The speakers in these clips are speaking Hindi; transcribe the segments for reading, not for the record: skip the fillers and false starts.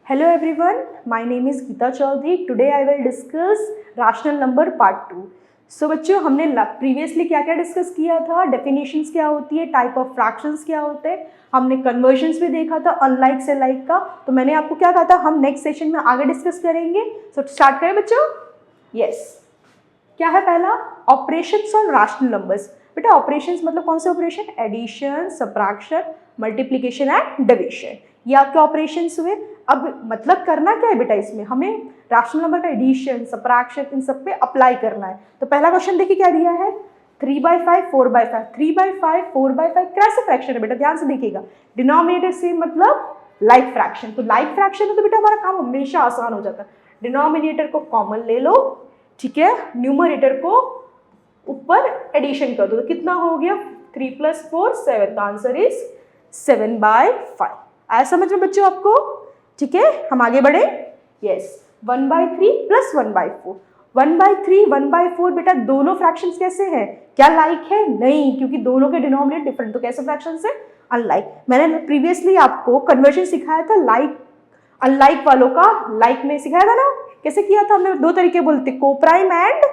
Hello everyone, my name is Geeta Chaudhary. Today I will discuss rational number part 2. So बच्चों हमने प्रीवियसली क्या क्या डिस्कस किया था, डेफिनेशंस क्या होती है, टाइप ऑफ फ्रैक्शंस क्या होते हैं, हमने कन्वर्जन्स भी देखा था अनलाइक से लाइक का. तो मैंने आपको क्या कहा था, हम नेक्स्ट सेशन में आगे डिस्कस करेंगे. सो स्टार्ट करें बच्चों. यस, क्या है पहला, ऑपरेशंस ऑन रैशनल नंबर्स. बेटा ऑपरेशंस मतलब कौन से operation, addition, subtraction, multiplication and division. ये आपके ऑपरेशंस हुए. अब मतलब करना क्या है बेटा, इसमें हमें रैशनल नंबर का एडिशन, सबट्रैक्शन इन सब पे अप्लाई करना है. तो पहला क्वेश्चन देखिए क्या दिया है, 3/5 4/5. 3/5 4/5 कैसे फ्रैक्शन है बेटा, ध्यान से देखिएगा. डिनोमिनेटर सेम मतलब लाइक फ्रैक्शन. तो लाइक फ्रैक्शन है तो बेटा हमारा काम हमेशा आसान हो जाता है. डिनोमिनेटर को कॉमन ले लो, ठीक है, न्यूमरेटर को ऊपर एडिशन कर दो. तो कितना हो गया, 3 + 4 7. The answer is 7/5. आया समझ में बच्चों आपको, ठीक है. हम आगे बढ़े. यस, 1/3 + 1/4. 1/3 1/4 बेटा दोनों फ्रैक्शंस कैसे हैं, क्या लाइक है, नहीं, क्योंकि दोनों के डिनोमिनेटर डिफरेंट. तो कैसे फ्रैक्शंस है, अनलाइक. मैंने प्रीवियसली आपको कन्वर्जन सिखाया था, लाइक अनलाइक वालों का लाइक में सिखाया था ना. कैसे किया था हमने, दो तरीके बोलते, कोप्राइम एंड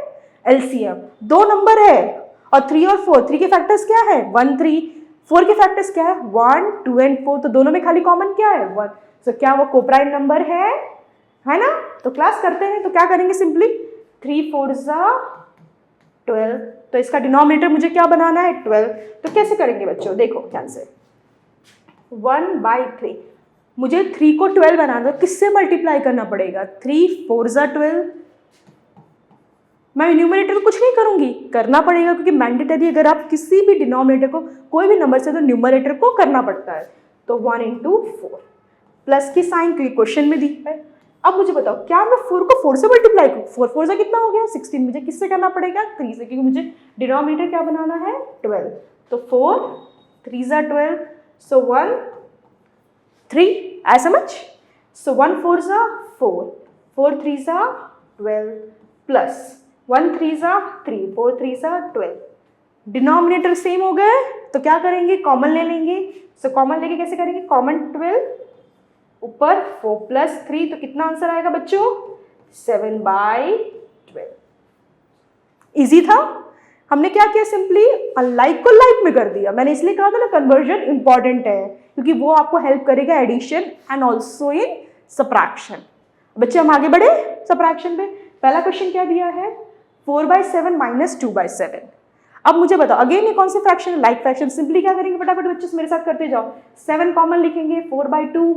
एलसीएम. दो नंबर है और 3 और 4. 3 के फैक्टर्स क्या है, 1 3. 4 के फैक्टर्स क्या है, 1 2 एंड 4. तो दोनों में खाली कॉमन क्या है, 1. तो क्या वो कोप्राइम नंबर है ना. तो क्लास करते हैं, तो क्या करेंगे, सिंपली 3 4 12. तो इसका डिनोमिनेटर मुझे क्या बनाना है, 12. तो कैसे करेंगे बच्चों, देखो ध्यान से. 1/3 मुझे 3 को 12 बनाना, तो किससे मल्टीप्लाई करना पड़ेगा, 3 4 12. मैं न्यूमरेटर को कुछ नहीं करूंगी, करना पड़ेगा क्योंकि मैंडेटरी, अगर आप किसी भी डिनोमिनेटर को कोई भी नंबर से, तो न्यूमरेटर को करना पड़ता है. तो 1 × 4 प्लस की साइन क्योंकि क्वेश्चन में दी है. अब मुझे बताओ, क्या मैं 4 को 4 से मल्टीप्लाई करूँ, 4 4 से कितना हो गया 16. मुझे किससे करना पड़ेगा, 3 से, क्योंकि मुझे डिनोमिनेटर क्या बनाना है, 12. तो 4 3 12. सो 1 3. आया समझ. सो 1 4 4, 4 3 12 प्लस 1 3 3, 4 3 12. डिनोमिनेटर सेम हो गए, तो क्या करेंगे, कॉमन ले लेंगे. सो कॉमन लेके कैसे करेंगे, कॉमन 12 ऊपर 4 + 3. तो कितना आंसर आएगा बच्चों, 7/12. इजी था. हमने क्या किया, सिंपली अनलाइक को लाइक में कर दिया. मैंने इसलिए कहा था ना कन्वर्जन इंपॉर्टेंट है, क्योंकि वो आपको हेल्प करेगा addition and also in subtraction. बच्चे हम आगे बढ़े सबट्रैक्शन पे. पहला क्वेश्चन क्या दिया है, 4/7 - 2/7. अब मुझे बताओ, अगेन ये कौन से फ्रैक्शन है, लाइक फ्रैक्शन. सिंपली क्या करेंगे फटाफट बच्चे मेरे साथ करते जाओ. 7 कॉमन लिखेंगे, 4/2.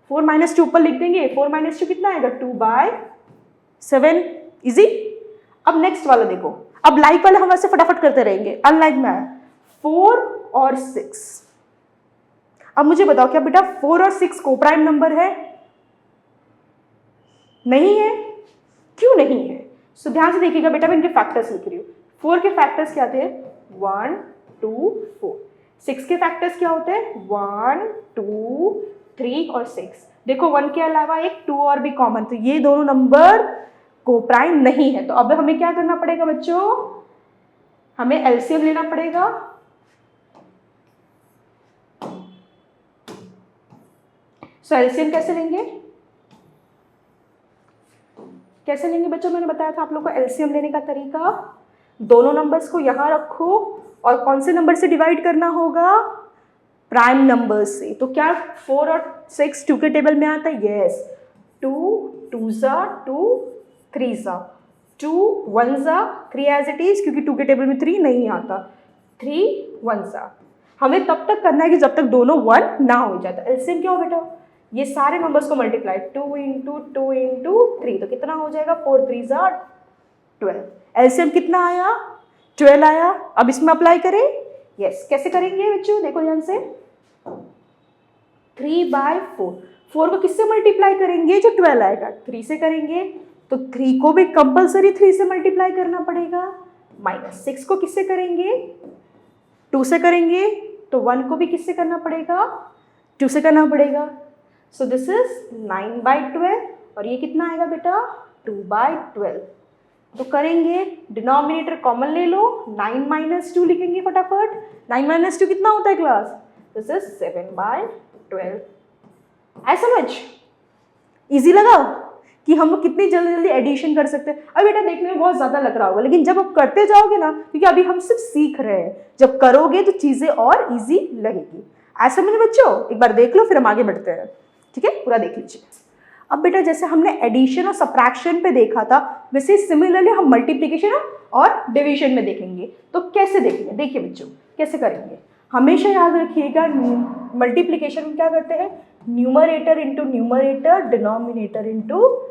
4 - 2 ऊपर लिख देंगे, 4 - 2 कितना आएगा, 2/7. इजी. अब नेक्स्ट वाला देखो. अब लाइक वाला हम वैसे फटाफट करते रहेंगे, अनलाइक में आया 4 और 6. अब मुझे बताओ, क्या बेटा 4 और 6 कोप्राइम नंबर है, नहीं है, क्यों नहीं है. सो ध्यान से देखिएगा बेटा, मैं इनके फैक्टर्स लिख रही हूँ. 4 के फैक्टर्स क्या थे, 1 2 4. 6 के फैक्टर्स क्या होते हैं, 1 2 3 और 6. देखो 1 के अलावा एक 2 और भी कॉमन, तो ये दोनों नंबर कोप्राइम नहीं है. तो अब हमें क्या करना पड़ेगा बच्चों, हमें एलसीएम लेना पड़ेगा. सो एलसीएम कैसे लेंगे, कैसे लेंगे बच्चों, मैंने बताया था आप लोगों को एलसीएम लेने का तरीका. दोनों नंबर्स को यहां रखो और कौन से नंबर से डिवाइड करना होगा, प्राइम नंबर से. तो क्या 4 और 6 2 के टेबल में आता है, यस. 2 2 2 3 2 1 3 एज इट इज, क्योंकि 2 के टेबल में 3 नहीं आता. 3 1 हमें तब तक करना है कि जब तक दोनों 1 ना हो जाता. एलसीएम क्या हो बेटा, ये सारे नंबर्स को मल्टीप्लाई, 2 × 2 × 3. तो कितना हो जाएगा, 4 3 12. एलसीएम कितना आया, 12 आया. अब इसमें अप्लाई करें, यस. कैसे करेंगे बच्चों, देखो ध्यान से. 3/4. 4 को किससे मल्टीप्लाई करेंगे, जो 12 आएगा, 3 से करेंगे. तो 3 को भी कंपल्सरी 3 से मल्टीप्लाई करना पड़ेगा. -6 को किससे करेंगे, 2 से करेंगे. तो 1 को भी किससे करना पड़ेगा, 2 से करना पड़ेगा. So this is 9/12. और ये कितना आएगा बेटा, 2/12. तो करेंगे, डिनोमिनेटर कॉमन ले लो, 9 - 2 लिखेंगे फटाफट. 9 - 2 कितना होता है क्लास, दिस इज 7/12. आए समझ. इजी लगा कि हम लोग कितनी जल्दी जल्दी एडिशन कर सकते हैं। अब बेटा देखने में बहुत ज़्यादा लग रहा होगा, लेकिन जब आप करते जाओगे ना, क्योंकि अभी हम सिर्फ सीख रहे हैं, जब करोगे तो चीज़ें और इजी लगेगी। ऐसा मेरे बच्चों एक बार देख लो, फिर हम आगे बढ़ते हैं। ठीक है, पूरा देख लीजिए। अब बेटा जैसे हमने एडिशन और सब्ट्रैक्शन पे देखा था, वैसे सिमिलरली हम मल्टीप्लिकेशन और डिवीजन में देखेंगे। तो कैसे देखेंगे, देखिए बच्चों कैसे करेंगे। हमेशा याद रखिएगा मल्टीप्लिकेशन में क्या करते हैं, numerator into numerator, denominator into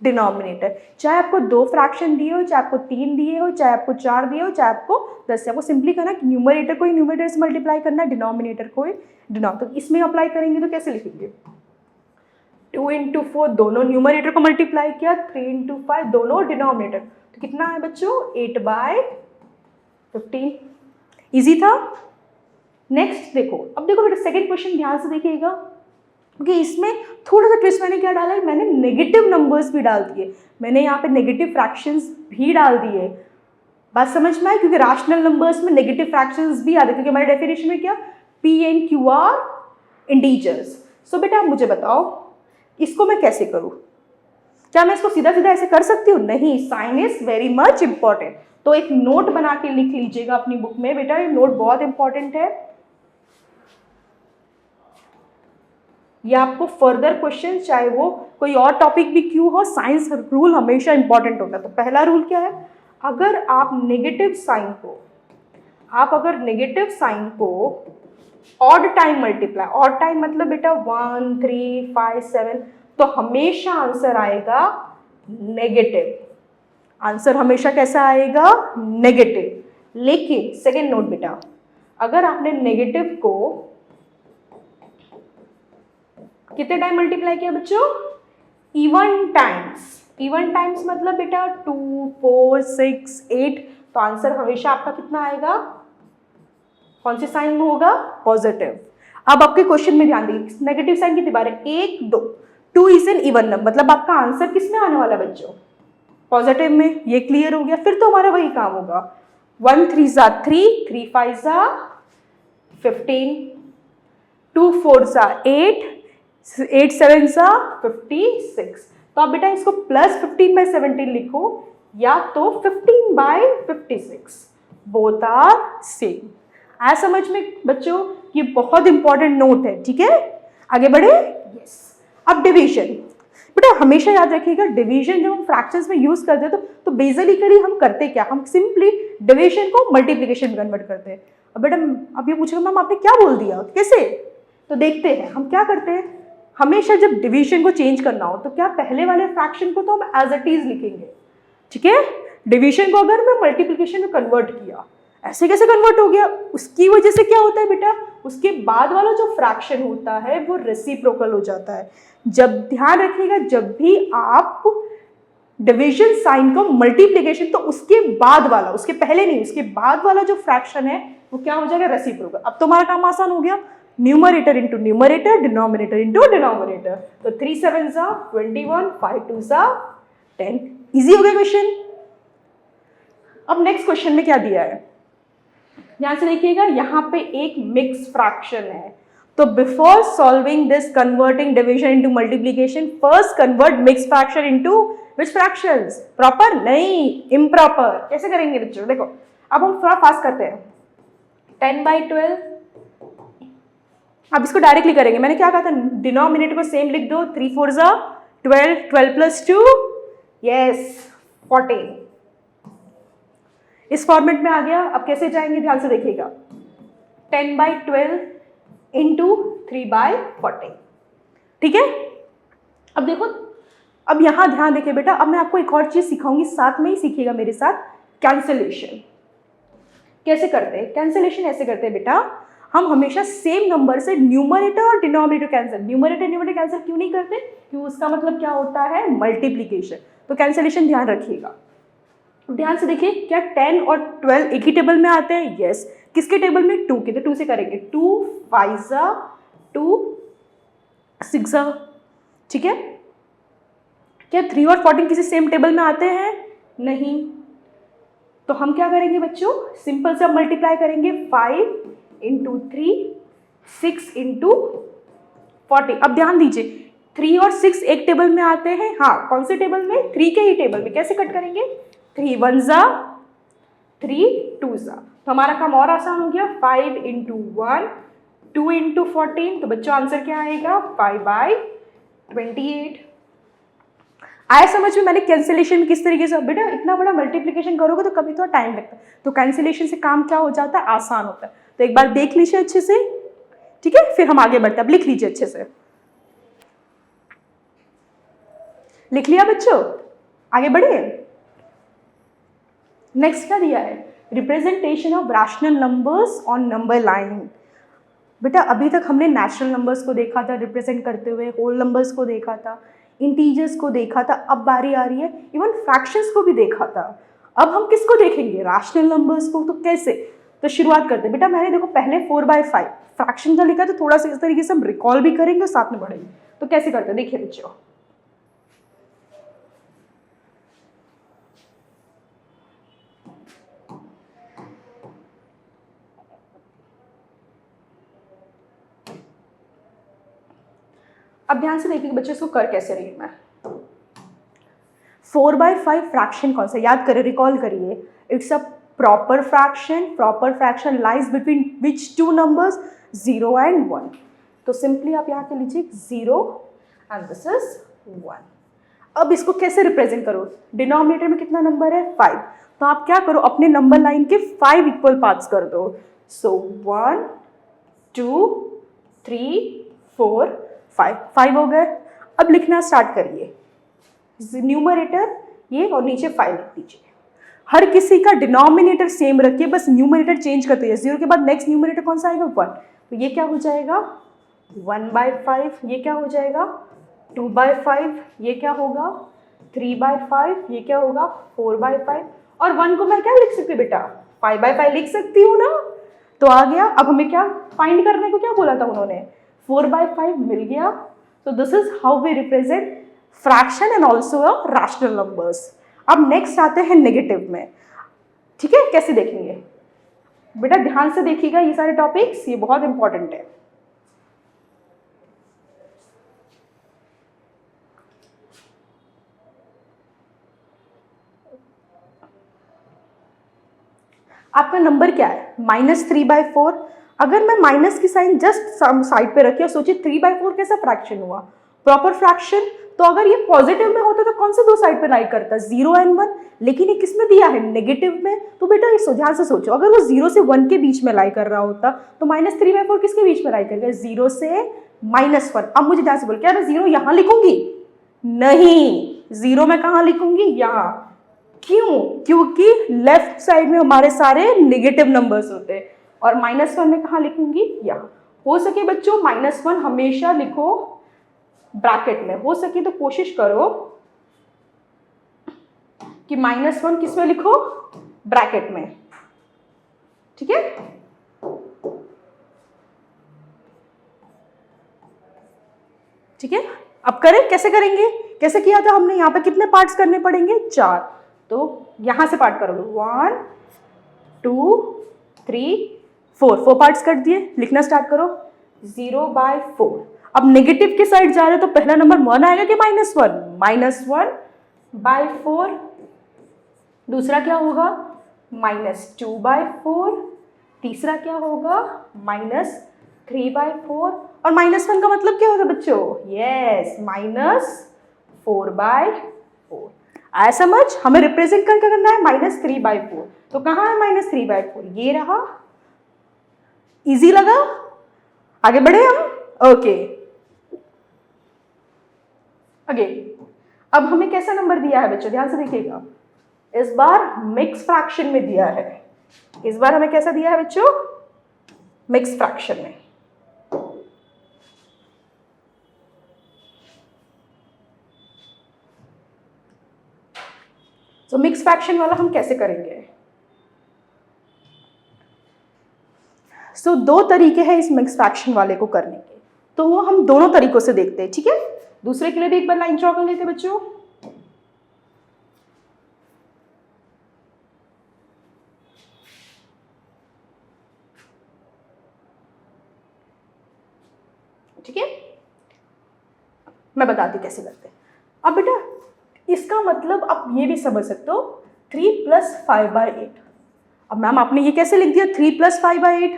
denominator. चाहे आपको 2 फ्रैक्शन दिए हो, चाहे आपको 3 दिए हो, चाहे आपको 4 दिए हो, चाहे आपको 10, आपको सिंपली करना कि न्यूमरेटर को ही न्यूमरेटर से मल्टीप्लाई करना है, डिनोमिनेटर को ही डिनोमिनेटर। तो इसमें अप्लाई करेंगे तो कैसे लिखेंगे, 2 इंटू 4 दोनों न्यूमरेटर को मल्टीप्लाई किया, 3 इंटू 5 दोनों डिनोमिनेटर, तो कितना है बच्चों 8/15। इजी था। नेक्स्ट देखो, अब देखो बेटा सेकंड क्वेश्चन ध्यान से देखिएगा, क्योंकि इसमें थोड़ा सा ट्विस्ट मैंने क्या डाला है, मैंने नेगेटिव नंबर्स भी डाल दिए, मैंने यहाँ पे नेगेटिव फ्रैक्शंस भी डाल दिए। बात समझ में आई, क्योंकि रैशनल नंबर्स में नेगेटिव फ्रैक्शंस भी आते, क्योंकि हमारे डेफिनेशन में क्या P and Q are integers. So बेटा आप मुझे बताओ इसको मैं कैसे करूँ, क्या मैं इसको सीधा सीधा ऐसे कर सकती हूँ, नहीं, sign is very much important. तो एक नोट बना के लिख लीजिएगा अपनी बुक में बेटा, ये नोट बहुत इंपॉर्टेंट है, ये आपको फर्दर क्वेश्चन चाहे वो कोई और टॉपिक भी क्यों हो, साइंस रूल हमेशा इंपॉर्टेंट होता है। तो पहला रूल क्या है, अगर आप नेगेटिव साइन को odd time multiply, odd time मतलब बेटा 1, 3, 5, 7, तो हमेशा आंसर आएगा नेगेटिव। आंसर हमेशा कैसा आएगा, नेगेटिव। लेकिन सेकेंड नोट बेटा, अगर आपने नेगेटिव को कितने टाइम मल्टीप्लाई किया बच्चों, इवन टाइम्स मतलब बेटा 2, 4, 6, 8, तो आंसर हमेशा आपका कितना आएगा, कौन से साइन में होगा, पॉजिटिव। अब आपके क्वेश्चन में ध्यान दीजिए, नेगेटिव साइन कितनी बार है, 1, 2, 2 इज एन इवन नंबर, मतलब आपका आंसर किस में आने वाला है बच्चों, पॉजिटिव में। ये क्लियर हो गया, फिर तो हमारा वही काम होगा, 1 3 ज़ा 3, 3 5 ज़ा 15, 2 4 ज़ा 8, 8 7 ज़ा 56। तो आप बेटा इसको प्लस 15/17 लिखो, या तो 15/56, बोथ आर सेम। आया समझ में बच्चों, ये बहुत इंपॉर्टेंट नोट है। ठीक है, आगे बढ़े। यस, अब डिवीजन बेटा हमेशा याद रखिएगा, डिवीजन जब हम फ्रैक्शंस में यूज करते हैं तो बेसिकली हम करते क्या, हम सिंपली डिवीजन को मल्टीप्लिकेशन में कन्वर्ट करते हैं। अब बेटा अब ये पूछेगा मैम आपने क्या बोल दिया, कैसे, तो देखते हैं हम क्या करते हैं। हमेशा जब डिवीजन को चेंज करना हो तो क्या पहले वाले फ्रैक्शन को तो हम एज इट इज लिखेंगे, ठीक है। डिवीजन को अगर मैं मल्टीप्लिकेशन में कन्वर्ट किया, ऐसे कैसे कन्वर्ट हो गया, उसकी वजह से क्या होता है बेटा, उसके बाद वाला जो फ्रैक्शन होता है वो रेसिप्रोकल हो जाता है। जब ध्यान रखिएगा, जब भी आप डिवीजन साइन को मल्टीप्लिकेशन, तो उसके बाद वाला, उसके पहले नहीं, उसके बाद वाला जो फ्रैक्शन है वो क्या हो जाएगा, रेसिप्रोकल। अब तो हमारा काम आसान हो गया, numerator into numerator, denominator into denominator. तो 3 7 ज़ा 21, 5 2 ज़ा 10। इजी हो गया क्वेश्चन। अब नेक्स्ट क्वेश्चन में क्या दिया है, ध्यान से देखिएगा, यहाँ पे एक मिक्स फ्रैक्शन है। तो before solving this converting division into multiplication, first convert mix fraction into which fractions, proper नहीं, इम्प्रॉपर। कैसे करेंगे बच्चों, देखो अब हम थोड़ा फास्ट करते हैं। 10/12, अब इसको डायरेक्टली करेंगे। मैंने क्या कहा था, डिनोमिनेटर को सेम लिख दो, 3 4 ज़ा 12, 12 + 2, यस 14। इस फॉर्मेट में आ गया। अब कैसे जाएंगे, ध्यान से देखिएगा, 10/12 इंटू 3/14, ठीक है। अब देखो, अब यहां ध्यान देखिए बेटा, अब मैं आपको एक और चीज सिखाऊंगी, साथ में ही सीखिएगा मेरे साथ, कैंसिलेशन कैसे करते हैं। कैंसिलेशन ऐसे करते हैं बेटा, हम हमेशा सेम नंबर से न्यूमरेटर और डिनोमिनेटर कैंसिल, न्यूमरेटर कैंसिल क्यों नहीं करते, क्योंकि उसका मतलब क्या होता है, मल्टीप्लीकेशन। तो कैंसिलेशन ध्यान रखिएगा। ध्यान से देखिए, क्या 10 और 12 एक ही टेबल में आते हैं, यस। किसके टेबल में, 2 के, तो 2 से करेंगे, 2 5 ज़ा 2 6 ज़ा, ठीक है। क्या 3 और 14 किसी सेम टेबल में आते हैं, नहीं। तो हम क्या करेंगे बच्चों, सिंपल से अब मल्टीप्लाई करेंगे, 5 इंटू 3, 6 इंटू 40। अब ध्यान दीजिए, 3 और 6 एक टेबल में आते हैं, हाँ कौन से टेबल में, 3 के ही टेबल में। कैसे कट करेंगे, 3 1 जा 3 2 जा, तो हमारा काम और आसान हो गया। 5 इंटू 1 2 इंटू 14, तो बच्चों आंसर क्या आएगा 5/28। आया समझ में मैंने कैंसिलेशन किस तरीके से, बेटा इतना बड़ा मल्टीप्लिकेशन करोगे तो कभी थोड़ा टाइम लगता है, तो कैंसिलेशन से काम क्या हो जाता है, आसान होता है। तो एक बार देख लीजिए अच्छे से, ठीक है, फिर हम आगे बढ़ते हैं। अब लिख लीजिए अच्छे से, लिख लिया बच्चों, आगे बढ़िए। नेक्स्ट क्या दिया है, representation of rational numbers on number line. बेटा अभी तक हमने नेचुरल नंबर्स को देखा था रिप्रेजेंट करते हुए, होल नंबर्स को देखा था, इंटीजर्स को देखा था, अब बारी आ रही है इवन फ्रैक्शंस को भी देखा था। अब हम किसको देखेंगे, रैशनल नंबर्स को। तो कैसे, तो शुरुआत करते हैं। बेटा मैंने देखो पहले 4/5 फ्रैक्शन का लिखा, तो थोड़ा सा इस तरीके से हम रिकॉल भी करेंगे और साथ में बढ़ेंगे। तो कैसे करते हैं, देखिए बच्चों, अब ध्यान से देखिए बच्चों, इसको कर कैसे रही मैं। 4/5 फ्रैक्शन कौन सा, याद करें, रिकॉल करिए। It's a proper fraction. Proper fraction lies between which two numbers, 0 and 1। तो सिंपली आप यहाँ के लीजिए 0 एंड दिस इज 1। अब इसको कैसे रिप्रेजेंट करो, डिनोमिनेटर में कितना नंबर है 5, तो आप क्या करो, अपने नंबर लाइन के 5 इक्वल पार्ट्स कर दो। सो 1 2 3 4 5 हो गए। अब लिखना स्टार्ट करिए, न्यूमरेटर ये और नीचे 5 लिख दीजिए। हर किसी का डिनोमिनेटर सेम रखिए, बस न्यूमरेटर चेंज करते हैं। 0 के बाद नेक्स्ट न्यूमरेटर कौन सा आएगा 1, तो ये क्या हो जाएगा 1/5, ये क्या हो जाएगा 2/5, ये क्या होगा 3/5, ये क्या होगा 4/5, और 1 को मैं क्या लिख सकती हूँ बेटा 5/5 लिख सकती हूँ ना। तो आ गया। अब हमें क्या फाइंड करने को क्या बोला था उन्होंने, 4/5 मिल गया। तो this is how we represent fraction and also a rational numbers. अब नेक्स्ट आते हैं नेगेटिव में, ठीक है, कैसे देखेंगे बेटा, ध्यान से देखिएगा ये सारे टॉपिक्स, ये बहुत इंपॉर्टेंट है। आपका नंबर क्या है -3/4। अगर मैं माइनस की साइन जस्ट साइड पे रखी और सोचिए 3/4 कैसा फ्रैक्शन हुआ, प्रॉपर फ्रैक्शन। तो अगर ये पॉजिटिव में होता तो कौन से दो साइड पे लाई करता, 0 and 1, लेकिन ये किस में दिया है नेगेटिव में। तो बेटा ये ध्यान से सोचो, अगर वो 0 से 1 के बीच में लाई कर रहा होता तो -3/4 किसके बीच में लाई करेगा, 0 से -1। अब मुझे ध्यान से बोल, क्या मैं 0 यहां लिखूंगी, नहीं, 0 मैं कहां लिखूंगी, यहां। क्यों, क्योंकि लेफ्ट साइड में हमारे सारे नेगेटिव नंबर्स होते हैं, और -1 में कहां लिखूंगी, यहां। हो सके बच्चों -1 हमेशा लिखो ब्रैकेट में, हो सके तो कोशिश करो कि -1 किस में लिखो, ब्रैकेट में, ठीक है। ठीक है, अब करें, कैसे करेंगे, कैसे किया था हमने, यहाँ पे कितने पार्ट्स करने पड़ेंगे, 4। तो यहां से पार्ट करोगे 1 2 3 4 पार्ट्स कर दिए। लिखना स्टार्ट करो 0/4। अब नेगेटिव के साइड जा रहे हो तो पहला नंबर 1 आएगा कि -1, -1/4। दूसरा क्या होगा -2/4। तीसरा क्या होगा -3/4। और -1 का मतलब क्या होगा बच्चों, यस -4/4। आया समझ, हमें रिप्रेजेंट करके करना है -3/4। तो कहां है -3/4, ये रहा। इजी लगा, आगे बढ़े हम, ओके। अगेन अब हमें कैसा नंबर दिया है बच्चों, ध्यान से देखिएगा, इस बार मिक्स फ्रैक्शन में दिया है। इस बार हमें कैसा दिया है बच्चों, मिक्स फ्रैक्शन में। तो मिक्स फ्रैक्शन वाला हम कैसे करेंगे, सो दो तरीके हैं इस मिक्स फ्रैक्शन वाले को करने के, तो वो हम दोनों तरीकों से देखते हैं, ठीक है। दूसरे के लिए भी एक बार लाइन ड्रॉ कर लेते बच्चों। ठीक है, मैं बताती हूँ कैसे करते हैं। अब बेटा इसका मतलब आप ये भी समझ सकते हो 3 + 5/8। अब मैम आपने ये कैसे लिख दिया 3 + 5/8?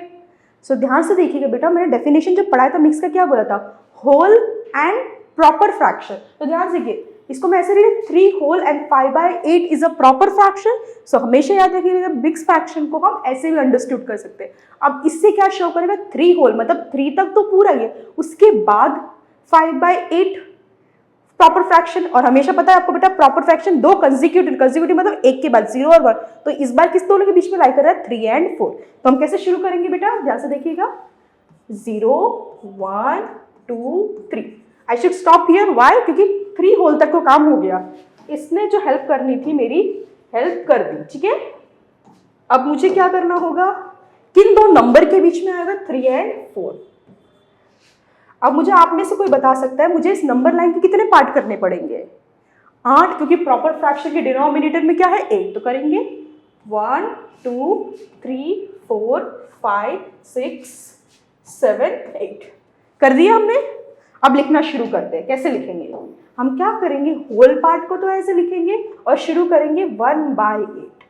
सो ध्यान से देखिएगा बेटा, मैंने डेफिनेशन जब पढ़ाया था मिक्स का क्या बोला था, होल एंड प्रॉपर फ्रैक्शन। तो ध्यान से देखिए, इसको मैं ऐसे लिख 3 whole and 5/8 is a proper fraction. So हमेशा याद रखिएगा मिक्स फ्रैक्शन को हम ऐसे भी अंडरस्टूड कर सकते हैं। अब इससे क्या शो करेगा, 3 होल मतलब 3 तक तो पूरा ही है, उसके बाद 5/8 प्रॉपर फ्रैक्शन। और हमेशा पता है आपको बेटा प्रॉपर फ्रैक्शन दो कंसेक्यूटिव मतलब एक के बाद 0 और 1, तो इस बार किस दोनों के बीच में लाई कर रहा है 3 और 4। तो हम कैसे शुरू करेंगे बेटा, ध्यान से देखिएगा 0 1 2 3। I should stop here, why, क्योंकि 3 होल तक को काम हो गया, इसने जो हेल्प करनी थी मेरी हेल्प कर दी, ठीक है। अब मुझे क्या करना होगा, किन दो नंबर के बीच में आएगा 3 और 4। अब मुझे आप में से कोई बता सकता है मुझे इस नंबर लाइन के कितने पार्ट करने पड़ेंगे, 8, क्योंकि प्रॉपर फ्रैक्शन के डिनोमिनेटर में क्या है 8, तो करेंगे 1 2 3 4 5 6 7 8। कर दिया हमने। अब लिखना शुरू करते हैं, कैसे लिखेंगे, हम क्या करेंगे होल पार्ट को तो ऐसे लिखेंगे और शुरू करेंगे 1/8,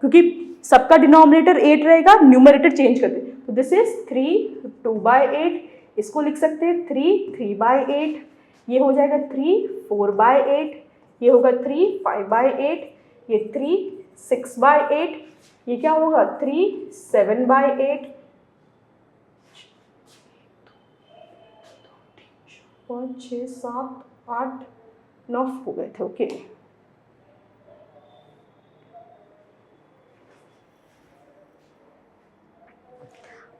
क्योंकि सबका डिनोमिनेटर 8 रहेगा, न्यूमरेटर चेंज करते हैं। तो दिस इज 3 2/8, इसको लिख सकते हैं 3 3/8, ये हो जाएगा 3 4/8, ये होगा 3 5/8, ये 3 6/8, ये क्या होगा 3 7/8, 5 6 7 8 9 हो गए थे। ओके,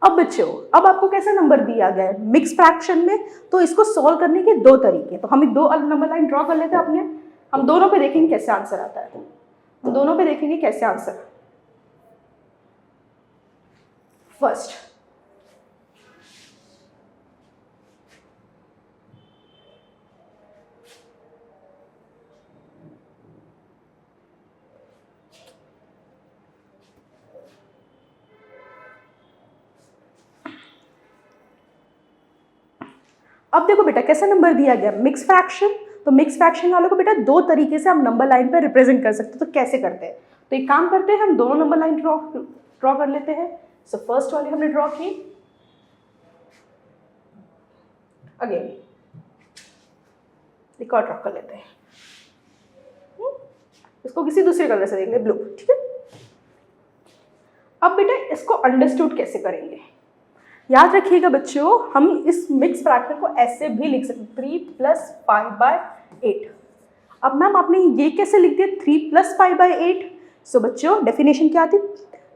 अब बच्चों अब आपको कैसा नंबर दिया गया है मिक्स फ्रैक्शन में, तो इसको सॉल्व करने के दो तरीके, तो हम एक दो नंबर लाइन ड्रॉ कर लेते हैं अपने, हम दोनों पे देखेंगे कैसे आंसर आता है, हम दोनों पे देखेंगे कैसे आंसर। फर्स्ट अब देखो बेटा कैसा नंबर दिया गया मिक्स फ्रैक्शन, तो मिक्स फ्रैक्शन वालों को बेटा दो तरीके से हम नंबर लाइन पर रिप्रेजेंट कर सकते हैं, तो कैसे करते हैं, तो एक काम करते हैं हम दोनों नंबर लाइन ड्रॉ कर लेते हैं। सो फर्स्ट वाली हमने ड्रॉ की, अगेन एक और ड्रॉ कर लेते हैं, इसको किसी दूसरे कलर से देंगे, ब्लू, ठीक है। अब बेटा इसको अंडरस्टूड कैसे करेंगे, याद रखिएगा बच्चों हम इस मिक्स फ्रैक्शन को ऐसे भी लिख सकते 3 + 5/8। अब मैम आपने ये कैसे लिख दिया 3 + 5/8? सो बच्चों डेफिनेशन क्या थी,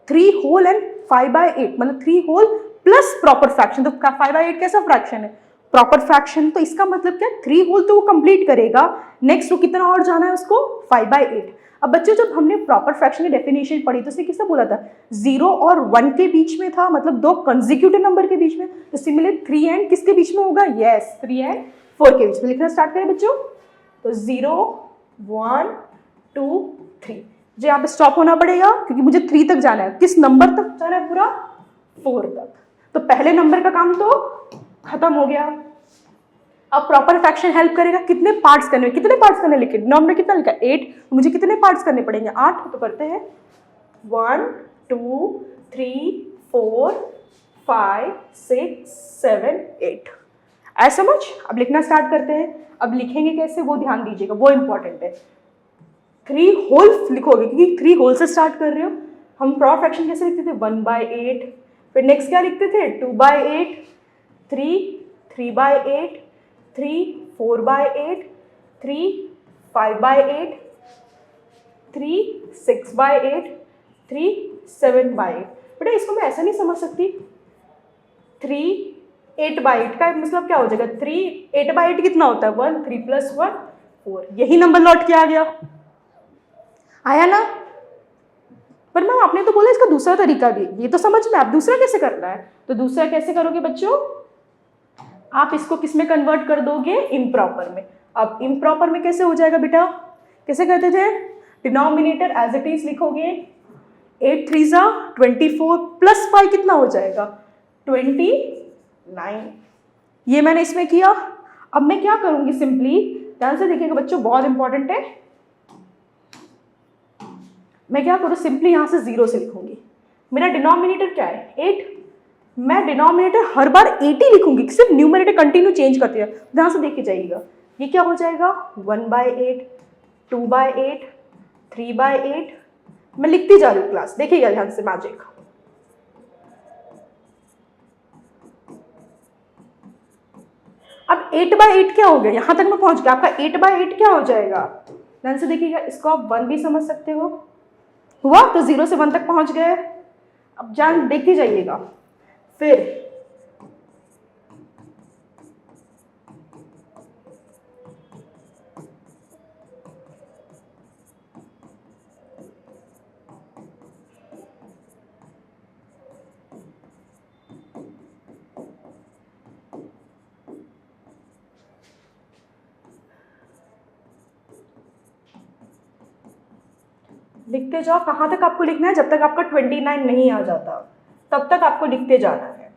3 होल एंड 5/8 मतलब 3 होल प्लस प्रॉपर फ्रैक्शन, तो 5/8 कैसा फ्रैक्शन है, प्रॉपर फ्रैक्शन, तो इसका मतलब क्या 3 होल तो वो कंप्लीट करेगा, नेक्स्ट वो कितना और जाना है उसको 5/8। अब बच्चों जब हमने प्रॉपर फ्रैक्शन की डेफिनेशन पढ़ी तो उसने किसने बोला था 0 और 1 के बीच में था, मतलब दो कंसेक्यूटिव नंबर के बीच में, तो सिमिलर 3 एंड किसके बीच में होगा, यस 3 एंड 4 के बीच में। लिखना स्टार्ट करें बच्चों, तो 0 1 2 3, जो यहाँ पे स्टॉप होना पड़ेगा क्योंकि मुझे 3 तक जाना है, किस नंबर तक जाना है पूरा 4 तक, तो पहले नंबर का काम तो खत्म हो गया। अब प्रॉपर फ्रैक्शन हेल्प करेगा कितने पार्ट्स करने में, कितने पार्ट्स करने लिखे, डिनोमिनेटर कितना लिखा 8, तो मुझे कितने पार्ट्स करने पड़ेंगे 8, तो करते हैं 1 2 3 4 5 6 7 8, ऐसा समझ। अब लिखना स्टार्ट करते हैं, अब लिखेंगे कैसे वो ध्यान दीजिएगा, वो इंपॉर्टेंट है, 3 होल लिखोगे क्योंकि 3 होल से स्टार्ट कर रहे हो। हम प्रॉपर फ्रैक्शन कैसे लिखते थे 1/8, फिर नेक्स्ट क्या लिखते थे 2/8, 3 3/8, 3 4/8, 3 5/8, 3 6/8, 3 7/8। बेटा इसको मैं ऐसा नहीं समझ सकती 3 8/8 का मतलब क्या हो जाएगा, 3 8/8 कितना होता है 1, 3 + 1 4, यही नंबर लौट के आ गया, आया ना। पर मैम आपने तो बोला इसका दूसरा तरीका भी, ये तो समझ में, आप दूसरा कैसे करना है, तो दूसरा कैसे करोगे बच्चों, आप इसको किस में कन्वर्ट कर दोगे इम्प्रॉपर में। अब इम्प्रॉपर में कैसे हो जाएगा बेटा, कैसे करते थे, डिनोमिनेटर एज इट इज लिखोगे, 8 3 24 + 5 कितना हो जाएगा 29, ये मैंने इसमें किया। अब मैं क्या करूंगी, सिंपली ध्यान से देखिएगा बच्चों, बहुत इंपॉर्टेंट है। मैं क्या करूँ, सिंपली यहाँ से 0 से लिखूंगी। मेरा डिनोमिनेटर क्या है 8, मैं डिनोमिनेटर हर बार 8 ही लिखूंगी, सिर्फ न्यूमरेटर कंटिन्यू चेंज करती है। ध्यान से देख के जाइएगा, ये क्या हो जाएगा 1/8, 2/8, 3/8। मैं लिखती जा रही हूँ क्लास, देखिएगा ध्यान से मैजिक। अब 8/8 क्या हो गया, यहां तक मैं पहुंच गया। आपका 8/8 क्या हो जाएगा, ध्यान से देखिएगा, इसको आप 1 भी समझ सकते हो। हुआ तो 0 से 1 तक पहुंच गए। अब जान देखते जाइएगा, फिर लिखते जाओ। कहां तक आपको लिखना है, जब तक आपका 29 नहीं आ जाता तब तक आपको लिखते जाना है।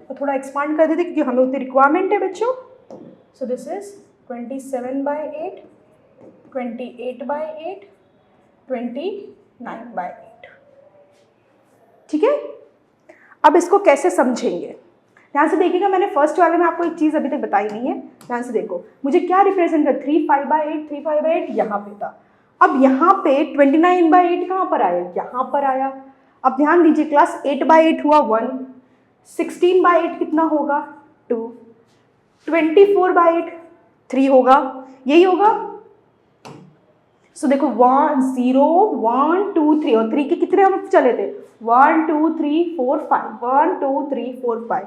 तो थोड़ा एक्सपांड कर देते क्योंकि हमें उतनी रिक्वायरमेंट है बच्चों। So this is 27/8, 28/8, 29/8। ठीक है, अब इसको कैसे समझेंगे, ध्यान से देखिएगा। मैंने फर्स्ट वाले में आपको एक चीज अभी तक बताई नहीं है, ध्यान से देखो। मुझे क्या रिप्रेजेंट कर 3 5/8, 3 5/8 यहाँ पे था। अब यहाँ पे 29/8 कहाँ पर आया, यहाँ पर आया। अब ध्यान दीजिए क्लास, 8/8 हुआ 1, 16/8 कितना होगा 2, 24/8 3 होगा, यही होगा। सो देखो 1 0 1 2 3, और 3 के कितने हम चले थे 1 2 3 4 5, 1 2 3 4 5।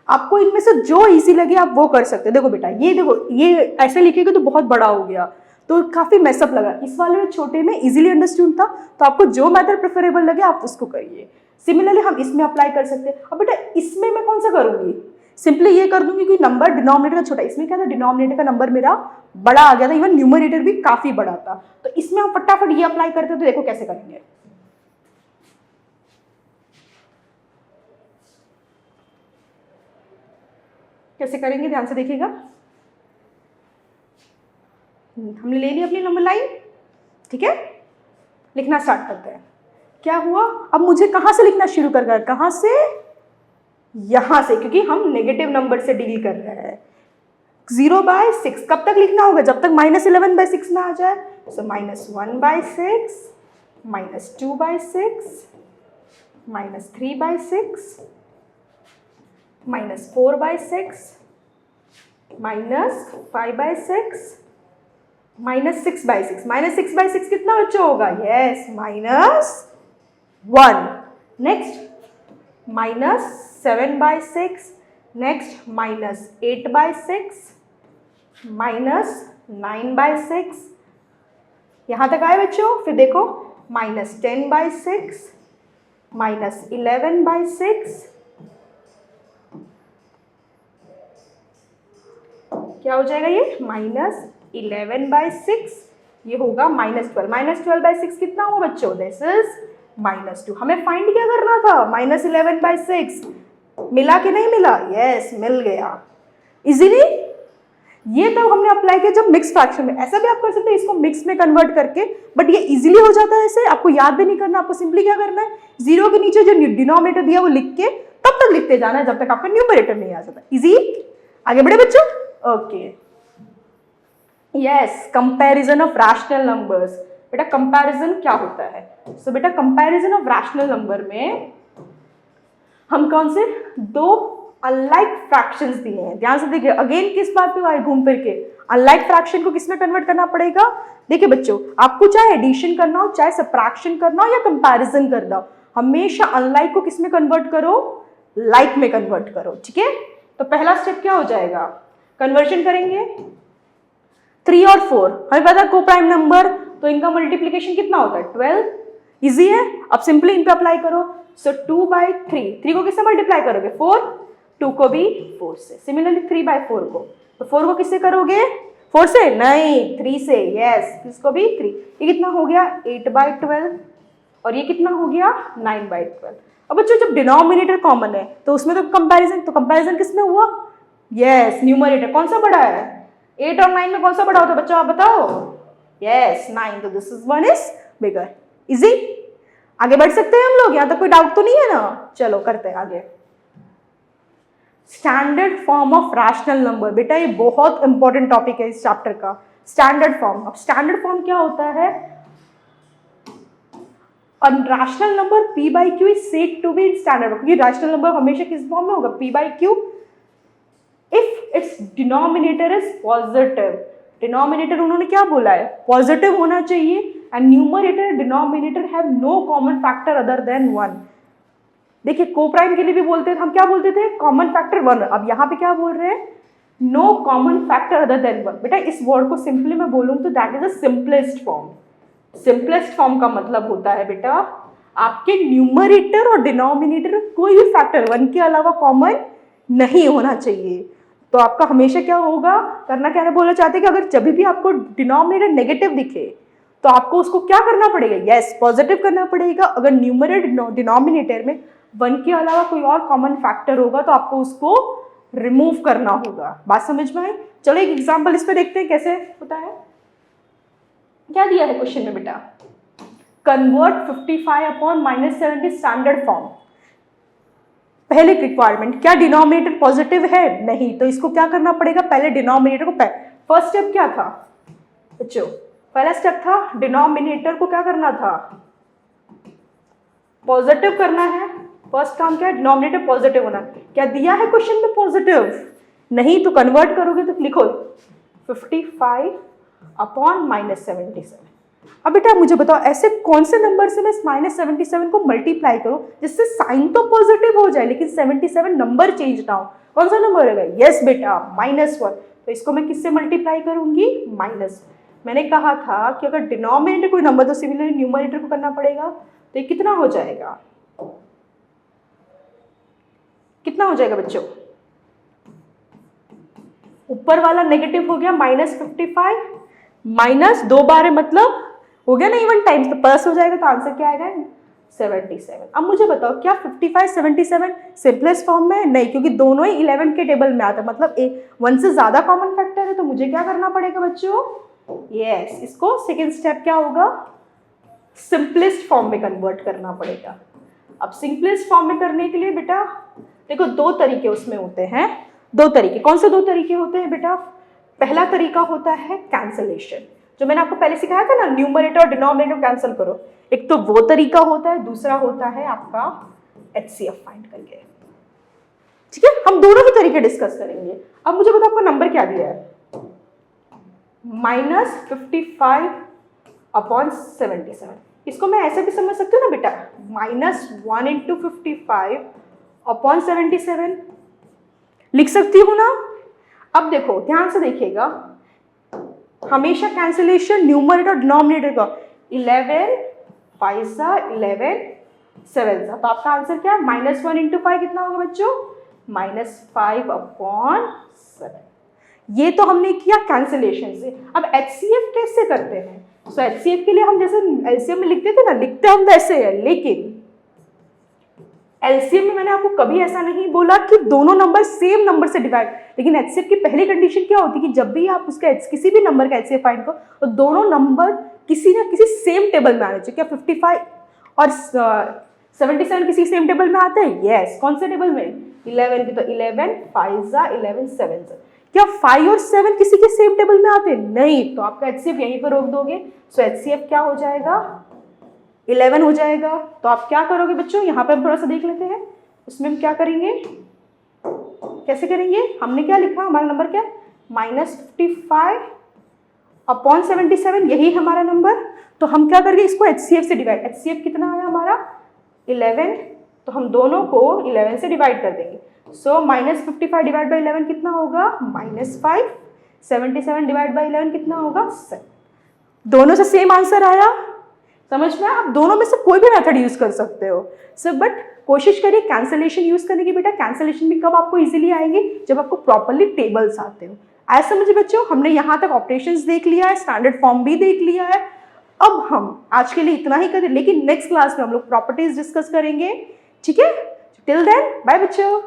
आपको इनमें से जो इजी लगे आप वो कर सकते हैं। देखो बेटा, ये देखो, ये ऐसे लिखेगा तो बहुत बड़ा हो गया, तो काफी मेसअप लगा। इस वाले में छोटे में इजीली अंडरस्टूड था, तो आपको जो मेथड प्रेफरेबल लगे आप उसको करिए। सिमिलरली हम इसमें अप्लाई कर सकते हैं। अब बेटा इसमें मैं कौन सा करूंगी, सिंपली ये कर दूंगी कि नंबर डिनोमिनेटर का छोटा। इसमें क्या था, डिनोमिनेटर का नंबर मेरा बड़ा आ गया था, इवन न्यूमरेटर भी काफी बड़ा था। तो इसमें हम फटाफट ये अप्लाई करते हैं। तो देखो कैसे करेंगे, कैसे करेंगे, ध्यान से देखिएगा। हमने ले ली अपनी नंबर लाइन, ठीक है, लिखना स्टार्ट करते हैं। क्या हुआ, अब मुझे कहां से लिखना शुरू कर, कहां से, यहां से, क्योंकि हम नेगेटिव नंबर से डील कर रहे हैं। 0/6 कब तक लिखना होगा, जब तक -11/6 ना आ जाए। सो -1/6, -2/6, -3/6, -4/6, -5/6, -6/6। -6/6 कितना बच्चा होगा, यस -1। Next -7/6, next -8/6, -9/6। यहां तक आए बच्चों। फिर देखो -10/6, -11/6, क्या हो जाएगा ये -11/6, ये होगा -12। -12/6 कितना हुआ बच्चों, दिस इज -2। हमें फाइंड क्या करना था, -11/6 मिला कि नहीं मिला, यस मिल गया इजीली। ये तब हमने अप्लाई किया जब मिक्स फ्रैक्शन में। ऐसा भी आप कर सकते हैं इसको मिक्स में कन्वर्ट करके, बट ये इजीली हो जाता है ऐसे। आपको याद भी नहीं करना, आपको सिंपली क्या करना है, 0 के नीचे जो डिनोमिनेटर दिया वो लिख के तब तक लिखते जाना है जब तक आपका न्यूमरेटर नहीं आ जाता। इजी, आगे बढ़े बच्चों। Okay, yes, comparison of rational numbers. बेटा कंपैरिजन क्या होता है, सो बेटा कंपैरिजन ऑफ रैशनल नंबर में हम कौन से दो अनलाइक फ्रैक्शंस दिए हैं। ध्यान से देखिए, अगेन किस बात पे आए घूम फिर के, अनलाइक फ्रैक्शन को किस में कन्वर्ट करना पड़ेगा। देखिए बच्चों, आपको चाहे एडिशन करना हो, चाहे सबट्रैक्शन करना हो या कंपैरिजन करना हो, हमेशा अनलाइक को किस में कन्वर्ट करो, लाइक में कन्वर्ट करो। ठीक है, तो पहला स्टेप क्या हो जाएगा, कन्वर्जन करेंगे। 3 और 4 हमें पता है को प्राइम नंबर, तो इनका मल्टीप्लीकेशन कितना होता है 12। इजी है, अब सिंपली इन पे अप्लाई करो। सो 2/3, 3 को किससे मल्टीप्लाई करोगे 4, 2 को भी 4 से, सिमिलरली 3/4 को, तो 4 को किससे करोगे, 4 से नहीं 3 से, यस, इसको भी 3, ये कितना हो गया 8/12 और ये कितना हो गया 9/12। अब बच्चों जब डिनोमिनेटर कॉमन है तो उसमें तो कंपैरिजन किसमें हुआ, यस न्यूमरेटर कौन सा बड़ा है, 8 और 9 में कौन सा बड़ा होता है बच्चों आप बताओ, यस 9, तो this is one is bigger. Easy, आगे बढ़ सकते हैं हम लोग, यहाँ तक कोई डाउट तो नहीं है ना, चलो करते हैं आगे। Standard form of rational number, बेटा ये बहुत इंपॉर्टेंट टॉपिक है इस चैप्टर का, स्टैंडर्ड फॉर्म। अब स्टैंडर्ड फॉर्म क्या होता है, और rational number p by q is said to be in standard form, क्योंकि रैशनल नंबर हमेशा किस फॉर्म में होगा, p by q if its denominator is positive। Denominator उन्होंने क्या बोला है, पॉजिटिव होना चाहिए, and numerator denominator have no common factor other than 1। देखिए कोप्राइम के लिए भी बोलते थे, हम क्या बोलते थे, कॉमन फैक्टर 1, अब यहाँ पे क्या बोल रहे हैं, no common factor other than 1। बेटा इस वर्ड को सिंपली मैं बोलूँ तो that is a simplest form. Simplest form का मतलब होता है बेटा आपके न्यूमरेटर और डिनोमिनेटर कोई भी फैक्टर 1 के अलावा कॉमन नहीं होना चाहिए। तो आपका हमेशा क्या होगा, करना क्या बोलना चाहते हैं कि अगर जब भी आपको डिनोमिनेटर नेगेटिव दिखे तो आपको उसको क्या करना पड़ेगा, यस पॉजिटिव करना पड़ेगा। अगर न्यूमरेटर डिनोमिनेटर में 1 के अलावा कोई और कॉमन फैक्टर होगा तो आपको उसको रिमूव करना होगा। बात समझ में आई? चलो एक एग्जांपल इस पे देखते हैं कैसे होता है। क्या दिया है क्वेश्चन में बेटा, कन्वर्ट 55 अपॉन -70 स्टैंडर्ड फॉर्म। पहले रिक्वायरमेंट क्या डिनोमिनेटर पॉजिटिव है, नहीं, तो इसको क्या करना पड़ेगा, पहले डिनोमिनेटर को, फर्स्ट स्टेप क्या था बच्चों, पहला स्टेप था डिनोमिनेटर को क्या करना था, पॉजिटिव करना है। फर्स्ट काम क्या है, डिनोमिनेटर पॉजिटिव होना। क्या दिया है क्वेश्चन में पॉजिटिव, नहीं, तो कन्वर्ट करोगे तो लिखो 55 अपॉन -77। अब बेटा मुझे बताओ ऐसे कौन से नंबर से मैं -77 को मल्टीप्लाई करूं जिससे साइन तो पॉजिटिव हो जाए लेकिन 77 नंबर चेंज ना हो, कौन सा नंबर होगा, यस बेटा -1। तो इसको मैं किससे मल्टीप्लाई करूंगी, माइनस। मैंने कहा था कि अगर डिनोमिनेटर कोई नंबर तो सिमिलरली न्यूमरेटर को करना पड़ेगा, तो ये कितना हो जाएगा, कितना हो जाएगा बच्चों, ऊपर वाला नेगेटिव हो गया -55 माइनस 2 बार मतलब हो गया ना इवन टाइम्स, तो प्लस हो जाएगा, तो आंसर क्या आएगा 77। अब मुझे बताओ क्या 55 77 सिंपलेस्ट फॉर्म में, नहीं, क्योंकि दोनों ही 11 के टेबल में आता है, मतलब 1 से ज्यादा कॉमन फैक्टर है, तो मुझे क्या करना पड़ेगा बच्चों, यस इसको सेकेंड स्टेप क्या होगा, सिंपलेस्ट फॉर्म में कन्वर्ट करना पड़ेगा। अब सिंपलेस्ट फॉर्म में करने के लिए बेटा देखो 2 तरीके उसमें होते हैं, 2 तरीके, कौन से 2 तरीके होते हैं बेटा, पहला तरीका होता है कैंसलेशन, जो मैंने आपको पहले सिखाया था ना, न्यूमरेटर और डिनोमिनेटर कैंसिल करो, एक तो वो तरीका होता है, दूसरा होता है आपका HCF फाइंड करके। ठीक है, हम दोनों ही तरीके डिस्कस करेंगे। अब मुझे बताओ आपको नंबर क्या दिया है, -55 अपॉन 77। इसको मैं ऐसे भी समझ सकती हूँ ना बेटा, -1 × 55 अपॉन 77 लिख सकती हूँ ना। अब देखो ध्यान से देखिएगा, हमेशा कैंसिलेशन न्यूमरेटर और डिनोमिनेटर का, 11 5 11 7, तो आपका आंसर क्या है, -1 × 5 कितना होगा बच्चों, -5 अपॉन 7। ये तो हमने किया कैंसिलेशन से। अब HCF कैसे करते हैं, सो HCF के लिए हम जैसे LCM में लिखते थे ना, लिखते हम वैसे है, लेकिन LCM में मैंने आपको कभी ऐसा नहीं बोला कि दोनों नंबर सेम नंबर से डिवाइड, लेकिन HCF की पहली कंडीशन क्या होती है कि जब भी आप उसका किसी भी नंबर का HCF फाइंड करो तो दोनों नंबर किसी ना किसी सेम टेबल में आने चाहिए। क्या 55 और 77 किसी सेम टेबल में आते हैं, यस, कौन से टेबल में, 11 की, तो 11 5 11 7। क्या 5 और 7 किसी के सेम टेबल में आते हैं, नहीं, तो आपका HCF यहीं पर रोक दोगे। सो HCF क्या हो जाएगा, 11 हो जाएगा। तो आप क्या करोगे बच्चों, यहाँ पे हम थोड़ा सा देख लेते हैं, उसमें हम क्या करेंगे, कैसे करेंगे, हमने क्या लिखा, हमारा नंबर क्या, -55 अपॉन 77, यही हमारा नंबर। तो हम क्या करेंगे, इसको HCF से डिवाइड, HCF कितना आया हमारा 11, तो हम दोनों को 11 से डिवाइड कर देंगे। सो -55 डिवाइड बाई 11 कितना होगा, -5, 77 डिवाइड बाई 11 कितना होगा 7। दोनों से सेम आंसर आया, समझ में? आप दोनों में से कोई भी मेथड यूज कर सकते हो सर, बट कोशिश करिए कैंसलेशन यूज करने की। बेटा कैंसलेशन भी कब आपको इजीली आएंगे, जब आपको प्रॉपरली टेबल्स आते हो। ऐसे समझे बच्चों, हमने यहाँ तक ऑपरेशंस देख लिया है, स्टैंडर्ड फॉर्म भी देख लिया है। अब हम आज के लिए इतना ही करें, लेकिन नेक्स्ट क्लास में हम लोग प्रॉपर्टीज डिस्कस करेंगे। ठीक है, टिल देन बाय बच्चों।